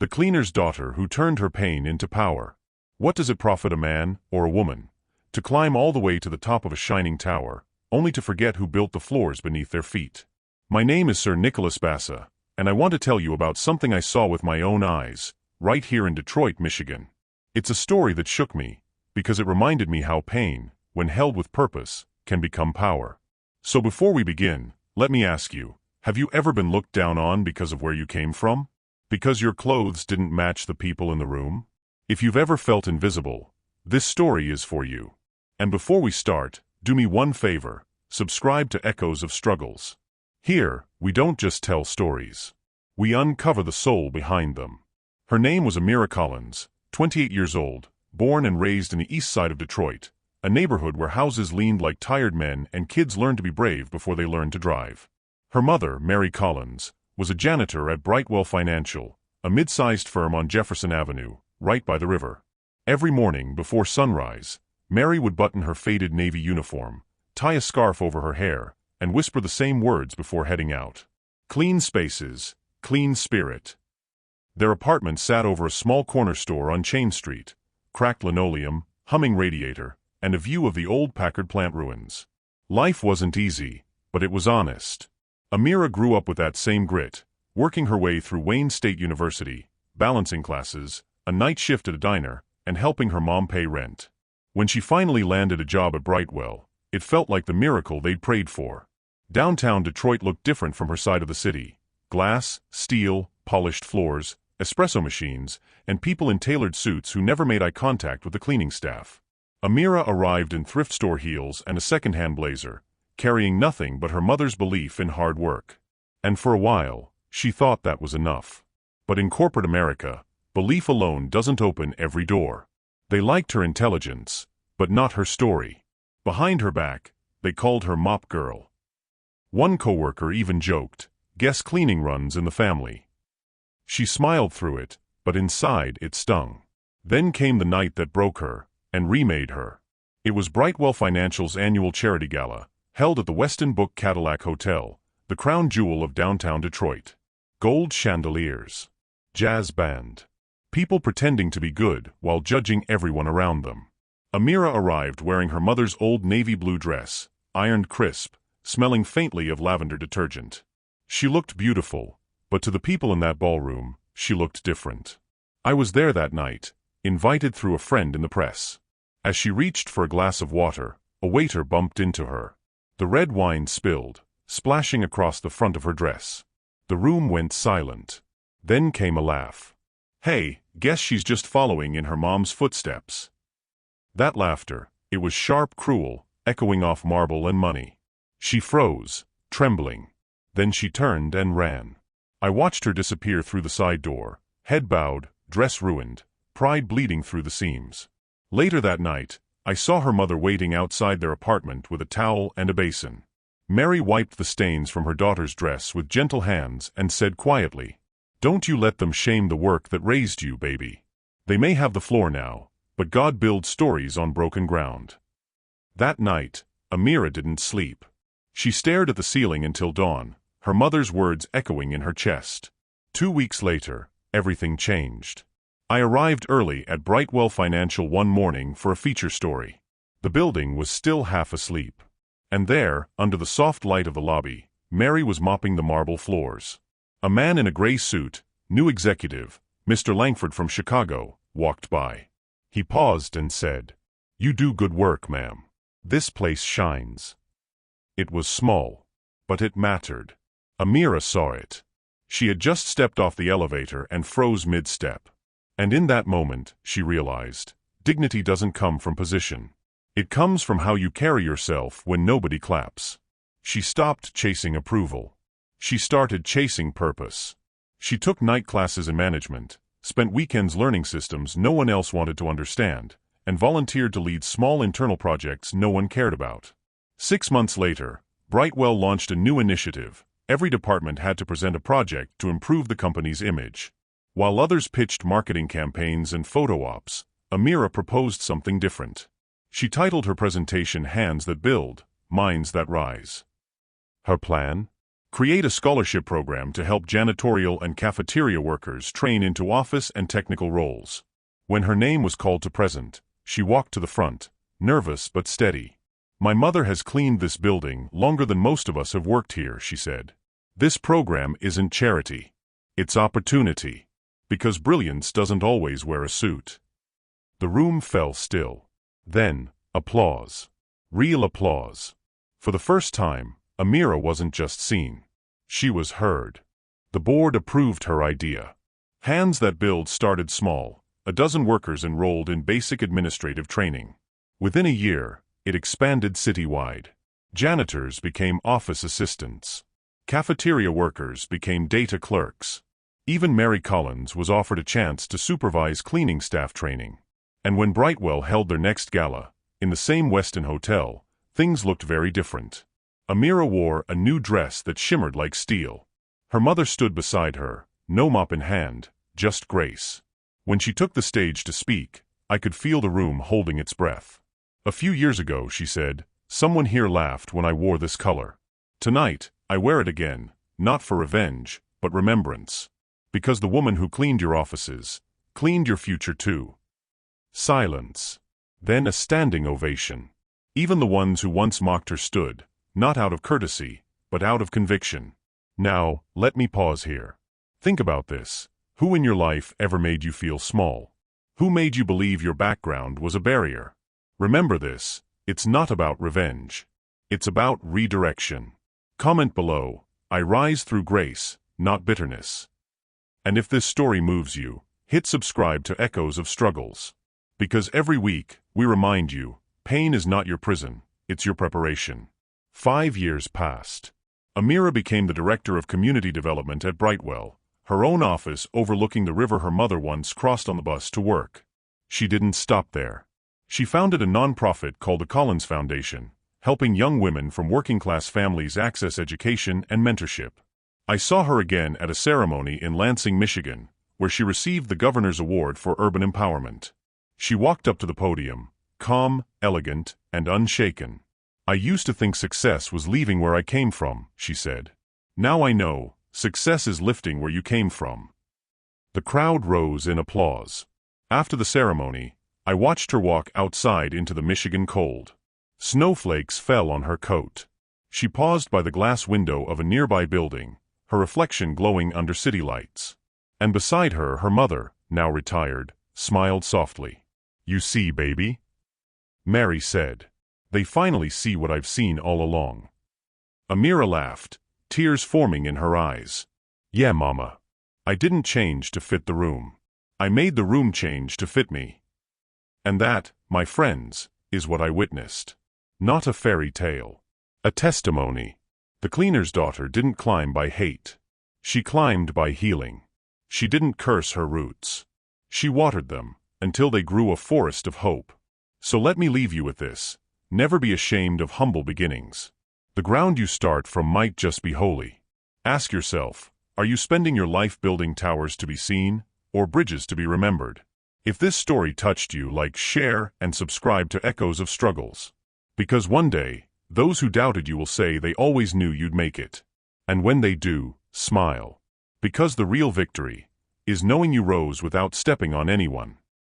The cleaner's daughter who turned her pain into power. What does it profit a man, or a woman, to climb all the way to the top of a shining tower, only to forget who built the floors beneath their feet? My name is Sir Nicholas Bassah, and I want to tell you about something I saw with my own eyes, right here in Detroit, Michigan. It's a story that shook me, because it reminded me how pain, when held with purpose, can become power. So before we begin, let me ask you, have you ever been looked down on because of where you came from? Because your clothes didn't match the people in the room? If you've ever felt invisible, this story is for you. And before we start, do me one favor, subscribe to Echoes of Struggles. Here, we don't just tell stories. We uncover the soul behind them. Her name was Amira Collins, 28 years old, born and raised in the east side of Detroit, a neighborhood where houses leaned like tired men and kids learned to be brave before they learned to drive. Her mother, Mary Collins, was a janitor at Brightwell Financial, a mid-sized firm on Jefferson Avenue, right by the river. Every morning before sunrise, Mary would button her faded navy uniform, tie a scarf over her hair, and whisper the same words before heading out. Clean spaces, clean spirit. Their apartment sat over a small corner store on Chain Street, cracked linoleum, humming radiator, and a view of the old Packard plant ruins. Life wasn't easy, but it was honest. Amira grew up with that same grit, working her way through Wayne State University, balancing classes, a night shift at a diner, and helping her mom pay rent. When she finally landed a job at Brightwell, it felt like the miracle they'd prayed for. Downtown Detroit looked different from her side of the city. Glass, steel, polished floors, espresso machines, and people in tailored suits who never made eye contact with the cleaning staff. Amira arrived in thrift store heels and a second-hand blazer, carrying nothing but her mother's belief in hard work. And for a while, she thought that was enough. But in corporate America, belief alone doesn't open every door. They liked her intelligence, but not her story. Behind her back, they called her Mop Girl. One coworker even joked, "Guess cleaning runs in the family." She smiled through it, but inside it stung. Then came the night that broke her, and remade her. It was Brightwell Financial's annual charity gala, held at the Westin Book Cadillac Hotel, the crown jewel of downtown Detroit. Gold chandeliers. Jazz band. People pretending to be good while judging everyone around them. Amira arrived wearing her mother's old navy blue dress, ironed crisp, smelling faintly of lavender detergent. She looked beautiful, but to the people in that ballroom, she looked different. I was there that night, invited through a friend in the press. As she reached for a glass of water, a waiter bumped into her. The red wine spilled, splashing across the front of her dress. The room went silent. Then came a laugh. "Hey, guess she's just following in her mom's footsteps." That laughter, it was sharp, cruel, echoing off marble and money. She froze, trembling. Then she turned and ran. I watched her disappear through the side door, head bowed, dress ruined, pride bleeding through the seams. Later that night, I saw her mother waiting outside their apartment with a towel and a basin. Mary wiped the stains from her daughter's dress with gentle hands and said quietly, "Don't you let them shame the work that raised you, baby. They may have the floor now, but God builds stories on broken ground." That night, Amira didn't sleep. She stared at the ceiling until dawn, her mother's words echoing in her chest. 2 weeks later, everything changed. I arrived early at Brightwell Financial one morning for a feature story. The building was still half asleep. And there, under the soft light of the lobby, Mary was mopping the marble floors. A man in a gray suit, new executive, Mr. Langford from Chicago, walked by. He paused and said, "You do good work, ma'am. This place shines." It was small, but it mattered. Amira saw it. She had just stepped off the elevator and froze mid-step. And in that moment, she realized, dignity doesn't come from position. It comes from how you carry yourself when nobody claps. She stopped chasing approval. She started chasing purpose. She took night classes in management, spent weekends learning systems no one else wanted to understand, and volunteered to lead small internal projects no one cared about. 6 months later, Brightwell launched a new initiative. Every department had to present a project to improve the company's image. While others pitched marketing campaigns and photo ops, Amira proposed something different. She titled her presentation "Hands That Build, Minds That Rise." Her plan? Create a scholarship program to help janitorial and cafeteria workers train into office and technical roles. When her name was called to present, she walked to the front, nervous but steady. My mother has cleaned this building longer than most of us have worked here, she said. This program isn't charity. It's opportunity. Because brilliance doesn't always wear a suit. The room fell still. Then, applause. Real applause. For the first time, Amira wasn't just seen. She was heard. The board approved her idea. Hands that build started small. A dozen workers enrolled in basic administrative training. Within a year, it expanded citywide. Janitors became office assistants. Cafeteria workers became data clerks. Even Amira Collins was offered a chance to supervise cleaning staff training. And when Brightwell held their next gala, in the same Westin hotel, things looked very different. Amira wore a new dress that shimmered like steel. Her mother stood beside her, no mop in hand, just grace. When she took the stage to speak, I could feel the room holding its breath. A few years ago, she said, someone here laughed when I wore this color. Tonight, I wear it again, not for revenge, but remembrance. Because the woman who cleaned your offices, cleaned your future too. Silence. Then a standing ovation. Even the ones who once mocked her stood, not out of courtesy, but out of conviction. Now, let me pause here. Think about this. Who in your life ever made you feel small? Who made you believe your background was a barrier? Remember this, it's not about revenge. It's about redirection. Comment below, I rise through grace, not bitterness. And if this story moves you, hit subscribe to Echoes of Struggles. Because every week, we remind you, pain is not your prison, it's your preparation. 5 years passed. Amira became the director of community development at Brightwell, her own office overlooking the river her mother once crossed on the bus to work. She didn't stop there. She founded a nonprofit called the Collins Foundation, helping young women from working-class families access education and mentorship. I saw her again at a ceremony in Lansing, Michigan, where she received the Governor's Award for Urban Empowerment. She walked up to the podium, calm, elegant, and unshaken. I used to think success was leaving where I came from, she said. Now I know, success is lifting where you came from. The crowd rose in applause. After the ceremony, I watched her walk outside into the Michigan cold. Snowflakes fell on her coat. She paused by the glass window of a nearby building, her reflection glowing under city lights. And beside her, her mother, now retired, smiled softly. You see, baby? Mary said. They finally see what I've seen all along. Amira laughed, tears forming in her eyes. Yeah, Mama. I didn't change to fit the room. I made the room change to fit me. And that, my friends, is what I witnessed. Not a fairy tale. A testimony. The cleaner's daughter didn't climb by hate. She climbed by healing. She didn't curse her roots. She watered them, until they grew a forest of hope. So let me leave you with this. Never be ashamed of humble beginnings. The ground you start from might just be holy. Ask yourself, are you spending your life building towers to be seen, or bridges to be remembered? If this story touched you, like, share, and subscribe to Echoes of Struggles. Because one day, those who doubted you will say they always knew you'd make it. And when they do, smile. Because the real victory is knowing you rose without stepping on anyone.